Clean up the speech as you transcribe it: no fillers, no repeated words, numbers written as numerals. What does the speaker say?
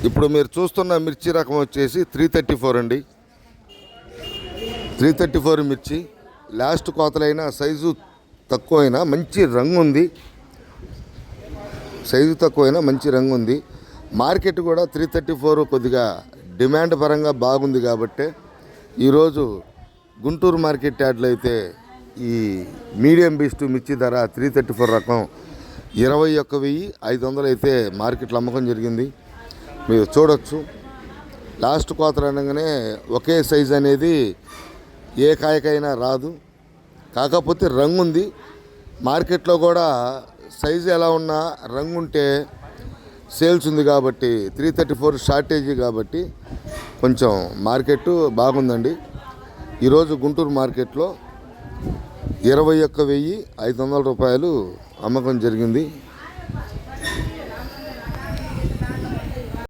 ఇప్పుడు మీరు చూస్తున్న మిర్చి రకం వచ్చేసి 334 అండి. 334 మిర్చి లాస్ట్ కోతలైన సైజు తక్కువైనా మంచి రంగు ఉంది. సైజు తక్కువైనా మంచి రంగు ఉంది. మార్కెట్ కూడా 334 కొద్దిగా డిమాండ్ పరంగా బాగుంది కాబట్టి ఈరోజు గుంటూరు మార్కెట్ యార్డ్లో అయితే ఈ మీడియం బీస్ట్ మిర్చి ధర 334 రకం 21,500 అయితే మార్కెట్లో అమ్మకం జరిగింది. మీరు చూడొచ్చు. లాస్ట్ కోతలు అనగానే ఒకే సైజు అనేది ఏ కాయకైనా రాదు. కాకపోతే రంగు ఉంది. మార్కెట్లో కూడా సైజు ఎలా ఉన్నా రంగు ఉంటే సేల్స్ ఉంది కాబట్టి 334 షార్టేజీ కాబట్టి కొంచెం మార్కెట్ బాగుందండి. ఈరోజు గుంటూరు మార్కెట్లో 21,500 రూపాయలు అమ్మకం జరిగింది.